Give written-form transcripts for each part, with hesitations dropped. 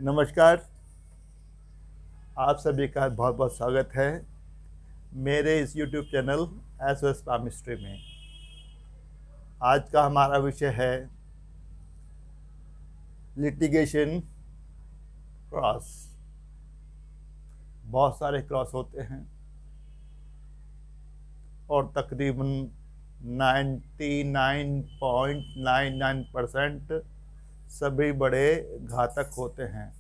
नमस्कार। आप सभी का बहुत बहुत स्वागत है मेरे इस YouTube चैनल SOS पामिस्ट्री में। आज का हमारा विषय है लिटिगेशन क्रॉस। बहुत सारे क्रॉस होते हैं और तकरीबन 99.99% सभी बड़े घातक होते हैं।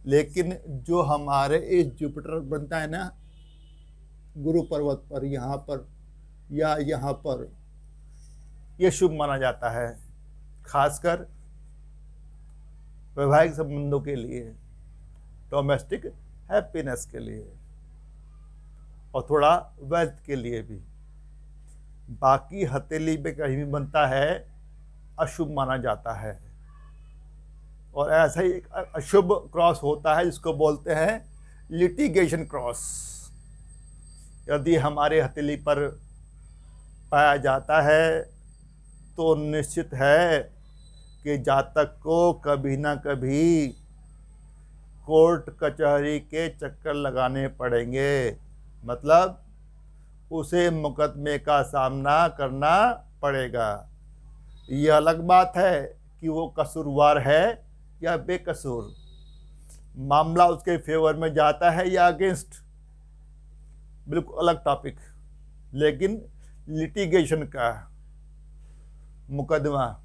लेकिन जो हमारे इस जुपिटर बनता है ना, गुरु पर्वत पर, यहाँ पर या यहाँ पर, ये शुभ माना जाता है, खासकर वैवाहिक संबंधों के लिए, डोमेस्टिक हैप्पीनेस के लिए और थोड़ा वेल्थ के लिए भी। बाकी हथेली पे कहीं भी बनता है अशुभ माना जाता है। और ऐसा ही एक अशुभ क्रॉस होता है जिसको बोलते हैं लिटिगेशन क्रॉस। यदि हमारे हथेली पर पाया जाता है तो निश्चित है कि जातक को कभी ना कभी कोर्ट कचहरी के चक्कर लगाने पड़ेंगे। मतलब उसे मुकदमे का सामना करना पड़ेगा। यह अलग बात है कि वो कसूरवार है या बेकसूर, मामला उसके फेवर में जाता है या अगेंस्ट, बिल्कुल अलग टॉपिक। लेकिन लिटिगेशन का मुकदमा,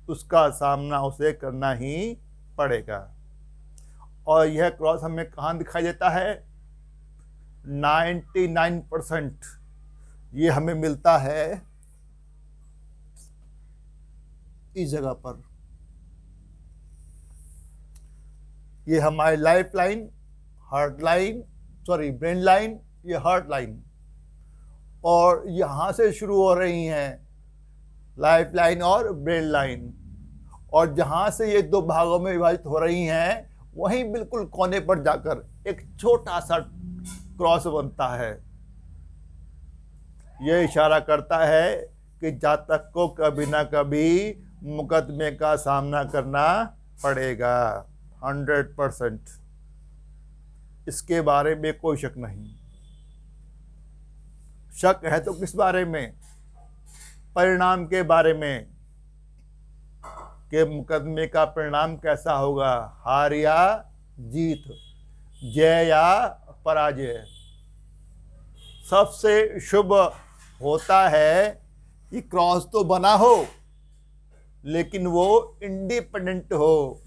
उसका सामना उसे करना ही पड़ेगा। और यह क्रॉस हमें कहाँ दिखाई देता है? 99% ये हमें मिलता है इस जगह पर। ये हमारी life line, heart line, brain line, ये हार्ट लाइन, और यहाँ से शुरू हो रही हैं लाइफ लाइन और ब्रेन लाइन। और जहाँ से ये दो भागों में विभाजित हो रही हैं, वहीं बिल्कुल कोने पर जाकर एक छोटा सा क्रॉस बनता है। यह इशारा करता है कि जातक को कभी ना कभी मुकदमे का सामना करना पड़ेगा। 100%, इसके बारे में कोई शक नहीं। शक है तो किस बारे में? परिणाम के बारे में, कि मुकदमे का परिणाम कैसा होगा, हार या जीत, जय या पराजय। सबसे शुभ होता है कि क्रॉस तो बना हो लेकिन वो इंडिपेंडेंट हो,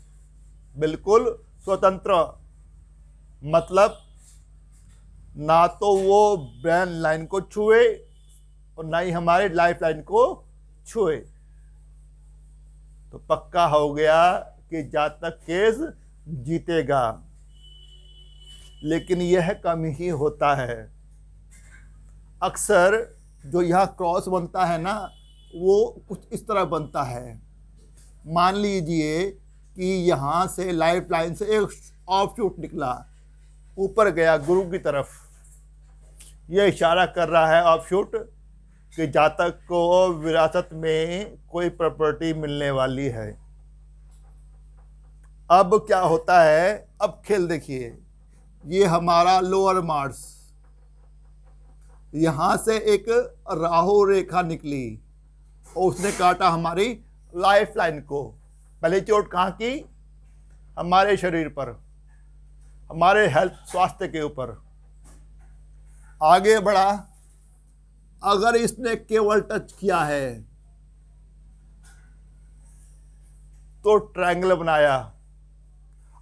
बिल्कुल स्वतंत्र। मतलब ना तो वो ब्रेन लाइन को छुए और ना ही हमारे लाइफ लाइन को छुए। तो पक्का हो गया कि जातक केस जीतेगा। लेकिन यह कम ही होता है। अक्सर जो यहाँ क्रॉस बनता है ना, वो कुछ इस तरह बनता है। मान लीजिए कि यहाँ से लाइफ लाइन से एक ऑफ शूट निकला, ऊपर गया गुरु की तरफ। यह इशारा कर रहा है ऑफ शूट कि जातक को विरासत में कोई प्रॉपर्टी मिलने वाली है। अब क्या होता है? अब खेल देखिए। ये हमारा लोअर मार्स, यहां से एक राहु रेखा निकली और उसने काटा हमारी लाइफ लाइन को। पहले चोट कहाँ की? हमारे शरीर पर, हमारे हेल्थ, स्वास्थ्य के ऊपर। आगे बढ़ा, अगर इसने केवल टच किया है तो ट्रायंगल बनाया।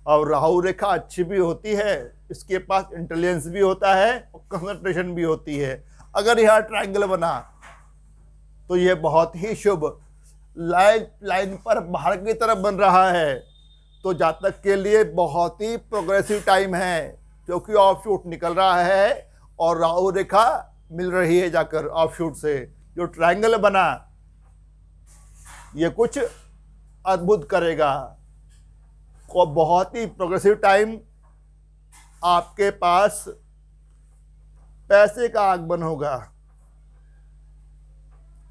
और राहु रेखा अच्छी भी होती है, इसके पास इंटेलिजेंस भी होता है और कंसंट्रेशन भी होती है। अगर यह ट्रायंगल बना तो यह बहुत ही शुभ, लाइफ लाइन पर बाहर की तरफ बन रहा है। तो जातक के लिए बहुत ही प्रोग्रेसिव टाइम है, क्योंकि ऑफ शूट निकल रहा है और राहु रेखा मिल रही है जाकर ऑफ शूट से। जो ट्रायंगल बना ये कुछ अद्भुत करेगा। को बहुत ही प्रोग्रेसिव टाइम, आपके पास पैसे का आगमन होगा।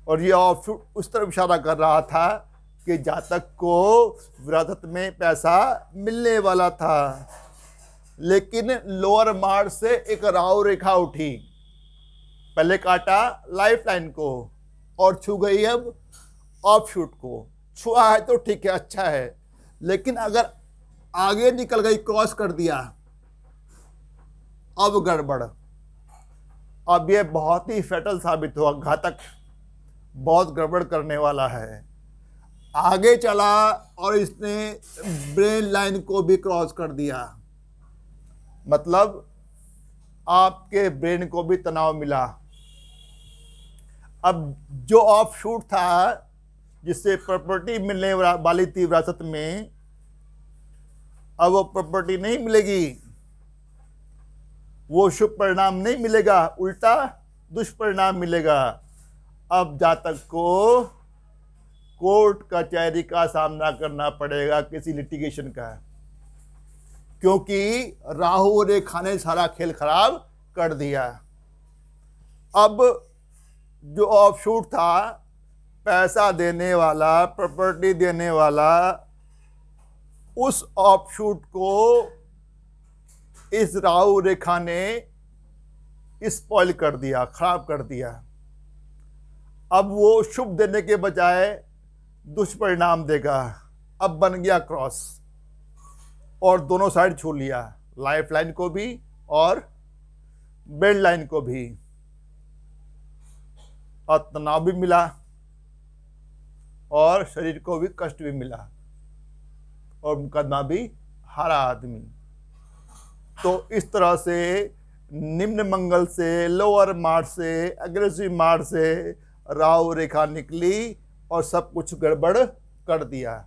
और ये ऑफ शूट उस तरफ इशारा कर रहा था कि जातक को विरासत में पैसा मिलने वाला था, लेकिन लोअर मार्च से एक राहु रेखा उठी, पहले काटा लाइफ लाइन को और छू गई अब ऑफशूट को। छुआ है तो ठीक है, अच्छा है, लेकिन अगर आगे निकल गई, क्रॉस कर दिया, अब गड़बड़। अब ये बहुत ही फैटल साबित हुआ, घातक, बहुत गड़बड़ करने वाला है। आगे चला और इसने ब्रेन लाइन को भी क्रॉस कर दिया, मतलब आपके ब्रेन को भी तनाव मिला। अब जो ऑफ शूट था, जिससे प्रॉपर्टी मिलने वाली थी विरासत में, अब वो प्रॉपर्टी नहीं मिलेगी, वो शुभ परिणाम नहीं मिलेगा, उल्टा दुष्परिणाम मिलेगा। अब जातक को कोर्ट कचहरी का सामना करना पड़ेगा, किसी लिटिगेशन का, क्योंकि राहु रेखा ने सारा खेल खराब कर दिया। अब जो ऑफशूट था, पैसा देने वाला, प्रॉपर्टी देने वाला, उस ऑफशूट को इस राहु रेखा ने स्पॉइल कर दिया, खराब कर दिया। अब वो शुभ देने के बजाय दुष्परिणाम देगा। अब बन गया क्रॉस और दोनों साइड छू लिया, लाइफ लाइन को भी और बेल्ट लाइन को भी, और तनाव भी मिला और शरीर को भी कष्ट भी मिला और मुकदमा भी हारा आदमी। तो इस तरह से निम्न मंगल से, लोअर मार्च से, अग्रेसिव मार्च से राहु रेखा निकली और सब कुछ गड़बड़ कर दिया,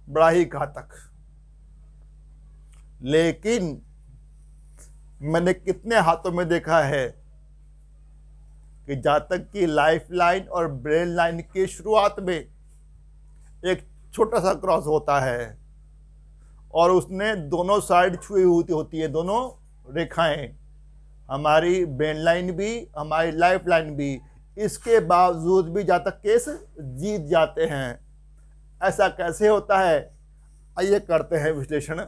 बड़ा ही घातक। लेकिन मैंने कितने हाथों में देखा है कि जातक की लाइफ लाइन और ब्रेन लाइन की शुरुआत में एक छोटा सा क्रॉस होता है और उसने दोनों साइड छुई हुई होती है, दोनों रेखाएं, हमारी ब्रेन लाइन भी, हमारी लाइफ लाइन भी। इसके बावजूद भी जातक केस जीत जाते हैं। ऐसा कैसे होता है, आइए करते हैं विश्लेषण।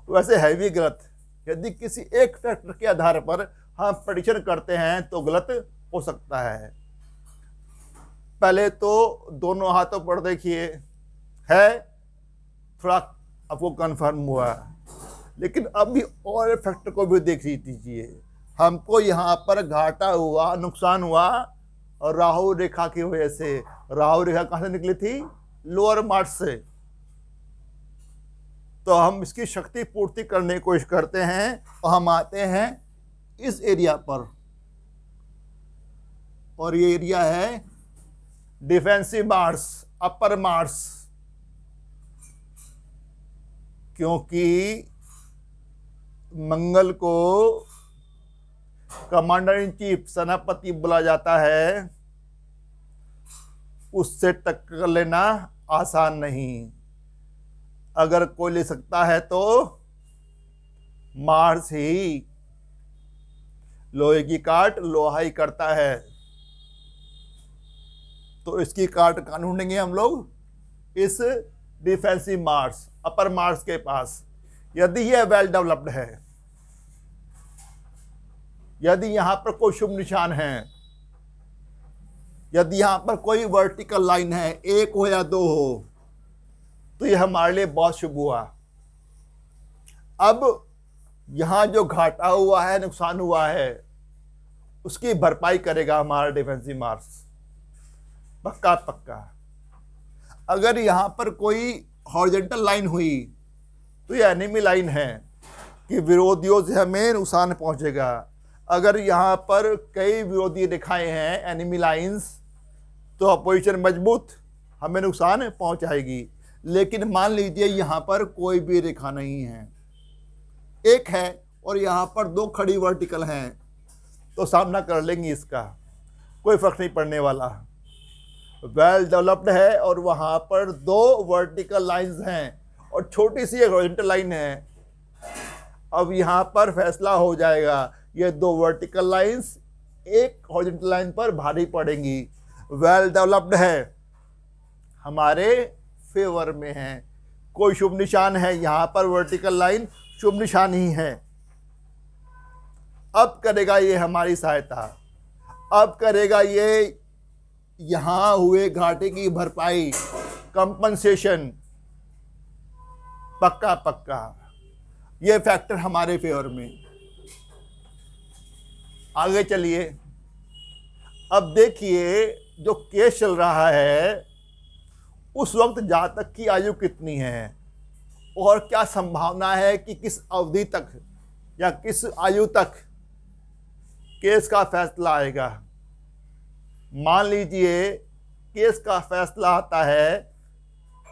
वैसे है भी गलत, यदि किसी एक फैक्टर के आधार पर हम प्रेडिक्शन करते हैं तो गलत हो सकता है। पहले तो दोनों हाथों पर देखिए, है थोड़ा आपको कंफर्म हुआ, लेकिन अभी और फैक्टर को भी देख लीजिए। हमको यहाँ पर घाटा हुआ, नुकसान हुआ और राहु रेखा की वजह से। राहु रेखा कहाँ से निकली थी? लोअर मार्च से। तो हम इसकी शक्ति पूर्ति करने की कोशिश करते हैं और हम आते हैं इस एरिया पर, और ये एरिया है डिफेंसिव मार्स, अपर मार्स, क्योंकि मंगल को कमांडर इन चीफ, सेनापति बोला जाता है। उससे टक्कर लेना आसान नहीं, अगर कोई ले सकता है तो मार्स ही। लोहे की काट लोहा ही करता है, तो इसकी काट कहाँ ढूंढेंगे हम लोग? इस डिफेंसिव मार्स, अपर मार्स के पास। यदि यह वेल डेवलप्ड है, यदि यहां पर कोई शुभ निशान है, यदि यहां पर कोई वर्टिकल लाइन है, एक हो या दो हो, तो यह हमारे लिए बहुत शुभ हुआ। अब यहां जो घाटा हुआ है, नुकसान हुआ है, उसकी भरपाई करेगा हमारा डिफेंसिव मार्स, पक्का पक्का। अगर यहां पर कोई हॉरिजॉन्टल लाइन हुई तो यह एनिमी लाइन है कि विरोधियों से हमें नुकसान पहुंचेगा। अगर यहां पर कई विरोधी रेखाएं हैं, एनिमी लाइंस, तो अपोजिशन मजबूत, हमें नुकसान पहुंचाएगी। लेकिन मान लीजिए यहां पर कोई भी रेखा नहीं है, एक है और यहां पर दो खड़ी वर्टिकल हैं, तो सामना कर लेंगे इसका, कोई फर्क नहीं पड़ने वाला। वेल डेवलप्ड है और वहां पर दो वर्टिकल लाइंस हैं और छोटी सी एक हॉरिजॉन्टल लाइन है। अब यहां पर फैसला हो जाएगा, ये दो वर्टिकल लाइंस एक हॉरिजॉन्टल लाइन पर भारी पड़ेंगी। वेल डेवलप्ड है, हमारे फेवर में है। कोई शुभ निशान है, यहाँ पर वर्टिकल लाइन शुभ निशान ही है। अब करेगा ये हमारी सहायता, अब करेगा ये यहाँ हुए घाटे की भरपाई, कंपनसेशन, पक्का पक्का। ये फैक्टर हमारे फेवर में। आगे चलिए, अब देखिए जो केस चल रहा है उस वक्त जातक की आयु कितनी है और क्या संभावना है कि किस अवधि तक या किस आयु तक केस का फैसला आएगा। मान लीजिए केस का फैसला आता है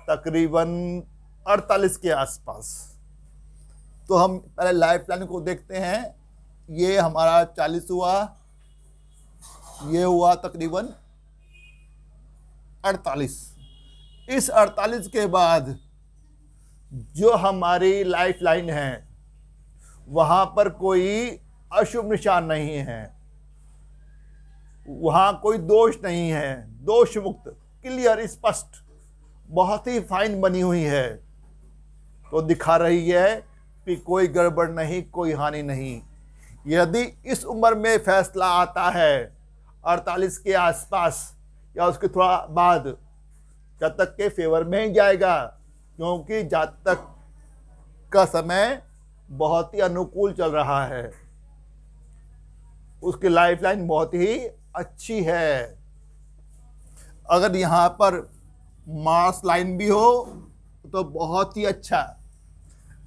तकरीबन 48 के आसपास, तो हम पहले लाइफ लाइन को देखते हैं। ये हमारा 40 हुआ, ये हुआ तकरीबन 48। इस 48 के बाद जो हमारी लाइफ लाइन है वहाँ पर कोई अशुभ निशान नहीं है, वहाँ कोई दोष नहीं है, दोष मुक्त, क्लियर, स्पष्ट, बहुत ही फाइन बनी हुई है। तो दिखा रही है कि कोई गड़बड़ नहीं, कोई हानि नहीं। यदि इस उम्र में फैसला आता है 48 के आसपास या उसके थोड़ा बाद, जातक के फेवर में ही जाएगा, क्योंकि जातक का समय बहुत ही अनुकूल चल रहा है, उसकी लाइफ लाइन बहुत ही अच्छी है। अगर यहाँ पर मार्स लाइन भी हो तो बहुत ही अच्छा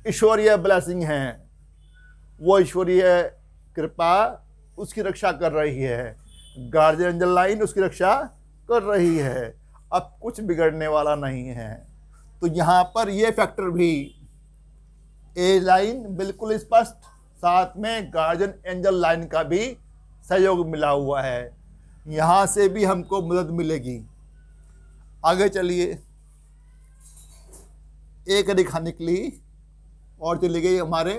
ईश्वरीय ब्लेसिंग है, वो ईश्वरीय कृपा उसकी रक्षा कर रही है, गार्जियन एंजल लाइन उसकी रक्षा कर रही है, अब कुछ बिगड़ने वाला नहीं है। तो यहाँ पर ये फैक्टर भी, ए लाइन बिल्कुल स्पष्ट, साथ में गार्जियन एंजल लाइन का भी सहयोग मिला हुआ है, यहाँ से भी हमको मदद मिलेगी। आगे चलिए, एक रेखा निकली और चली गई हमारे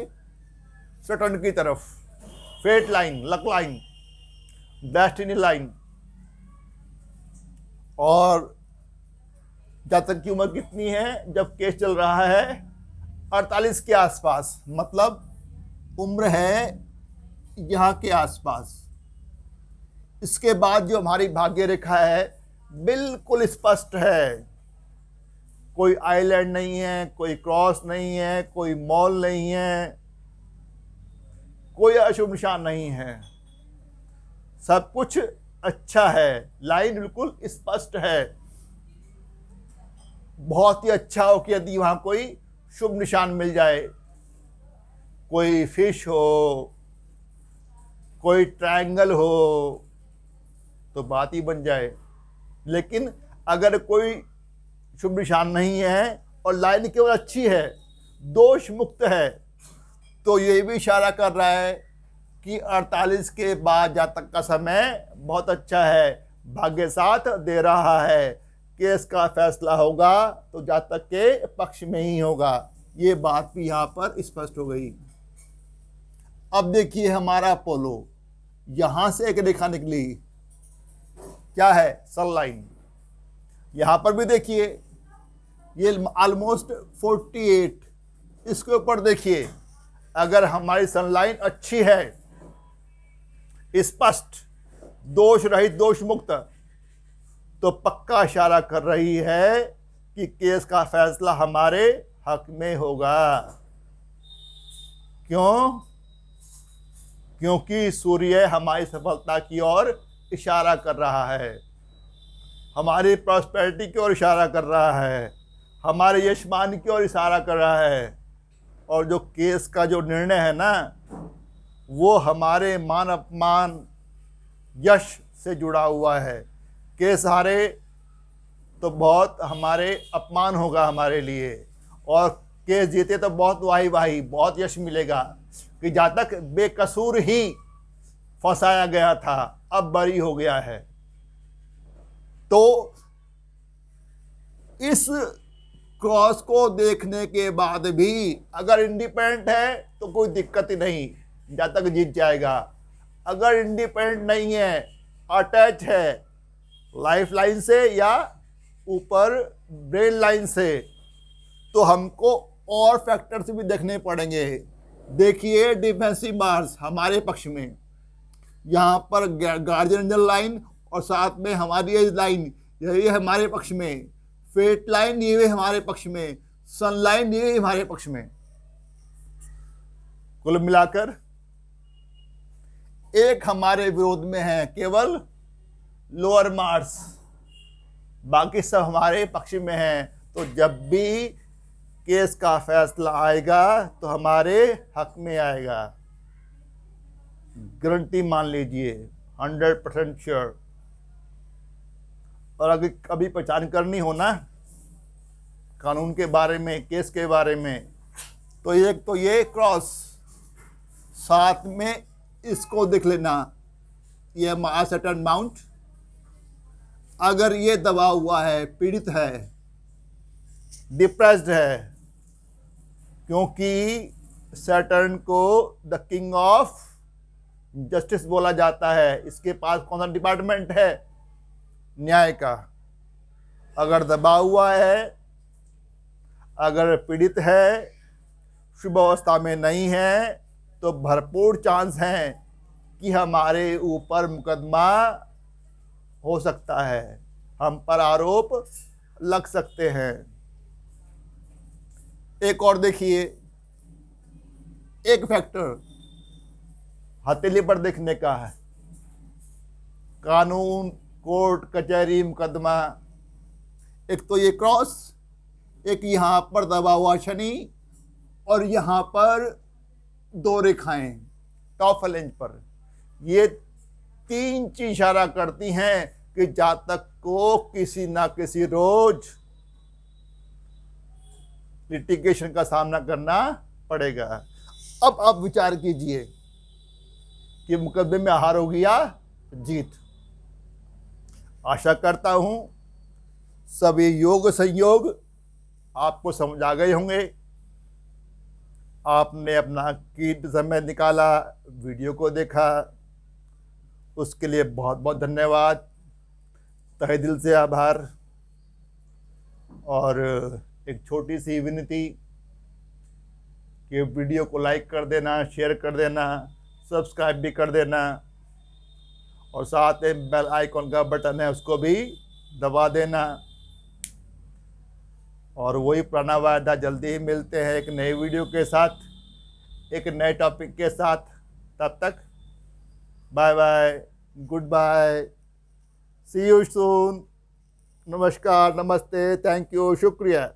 सटर्न की तरफ, fate line, luck line, destiny line. और जातक की उम्र कितनी है जब केस चल रहा है 48 के आसपास, मतलब उम्र है यहाँ के आसपास। इसके बाद जो हमारी भाग्य रेखा है बिल्कुल स्पष्ट है, कोई आइलैंड नहीं है, कोई क्रॉस नहीं है, कोई मॉल नहीं है, कोई अशुभ निशान नहीं है, सब कुछ अच्छा है, लाइन बिल्कुल स्पष्ट है। बहुत ही अच्छा हो कि यदि वहां कोई शुभ निशान मिल जाए, कोई फिश हो, कोई ट्रायंगल हो, तो बात ही बन जाए। लेकिन अगर कोई शुभ निशान नहीं है और लाइन केवल अच्छी है, दोष मुक्त है, तो ये भी इशारा कर रहा है कि 48 के बाद जातक का समय बहुत अच्छा है, भाग्य साथ दे रहा है, केस का फैसला होगा तो जातक के पक्ष में ही होगा। ये बात भी यहाँ पर स्पष्ट हो गई। अब देखिए हमारा अपोलो, यहाँ से एक रेखा निकली, क्या है, सन लाइन। यहाँ पर भी देखिए ये ऑलमोस्ट 48, इसके ऊपर देखिए, अगर हमारी सनलाइन अच्छी है, स्पष्ट, दोष रहित, दोष मुक्त, तो पक्का इशारा कर रही है कि केस का फैसला हमारे हक में होगा। क्यों? क्योंकि सूर्य हमारी सफलता की ओर इशारा कर रहा है, हमारी प्रॉस्पेरिटी की ओर इशारा कर रहा है, हमारे यशमान की ओर इशारा कर रहा है। और जो केस का जो निर्णय है ना, वो हमारे मान अपमान यश से जुड़ा हुआ है। केस हारे तो बहुत हमारे अपमान होगा हमारे लिए, और केस जीते तो बहुत वाही वाही, बहुत यश मिलेगा कि जातक बेकसूर ही फंसाया गया था, अब बरी हो गया है। तो इस क्रॉस को देखने के बाद भी अगर इंडिपेंडेंट है तो कोई दिक्कत ही नहीं, जातक जीत जाएगा। अगर इंडिपेंडेंट नहीं है, अटैच है लाइफ लाइन से या ऊपर ब्रेन लाइन से, तो हमको और फैक्टर्स भी देखने पड़ेंगे। देखिए डिफेंसिव मार्स हमारे पक्ष में, यहाँ पर गार्जियन लाइन और साथ में हमारी एज लाइन यही हमारे पक्ष में, फेट लाइन ये हमारे पक्ष में, सन लाइन ये हमारे पक्ष में। कुल मिलाकर एक हमारे विरोध में है केवल लोअर मार्स, बाकी सब हमारे पक्ष में है। तो जब भी केस का फैसला आएगा तो हमारे हक में आएगा, गारंटी मान लीजिए, 100% श्योर। और अगर कभी पहचान करनी हो ना कानून के बारे में, केस के बारे में, तो एक तो ये क्रॉस, साथ में इसको देख लेना, ये सैटर्न माउंट। अगर ये दबा हुआ है, पीड़ित है, डिप्रेस्ड है, क्योंकि सैटर्न को द किंग ऑफ जस्टिस बोला जाता है, इसके पास कौन सा डिपार्टमेंट है? न्याय का। अगर दबा हुआ है, अगर पीड़ित है, शुभ अवस्था में नहीं है, तो भरपूर चांस है कि हमारे ऊपर मुकदमा हो सकता है, हम पर आरोप लग सकते हैं। एक और देखिए, एक फैक्टर हथेली पर देखने का है, कानून, कोर्ट कचहरी, मुकदमा। एक तो ये क्रॉस, एक यहां पर दबा हुआ शनि, और यहां पर दो रेखाएं टॉप फ्लैंज पर। ये तीन चीज इशारा करती हैं कि जातक को किसी ना किसी रोज लिटिगेशन का सामना करना पड़ेगा। अब आप विचार कीजिए कि मुकदमे में हार होगी या जीत। आशा करता हूं सभी योग संयोग आपको समझ आ गए होंगे। आपने अपना कीमती समय निकाला, वीडियो को देखा, उसके लिए बहुत बहुत धन्यवाद, तहे दिल से आभार। और एक छोटी सी विनती कि वीडियो को लाइक कर देना, शेयर कर देना, सब्सक्राइब भी कर देना, और साथ में बेल आइकॉन का बटन है उसको भी दबा देना। और वही पुराना वायदा, जल्दी ही मिलते हैं एक नई वीडियो के साथ, एक नए टॉपिक के साथ। तब तक bye bye, goodbye, see you soon, नमस्कार, नमस्ते, थैंक यू, शुक्रिया।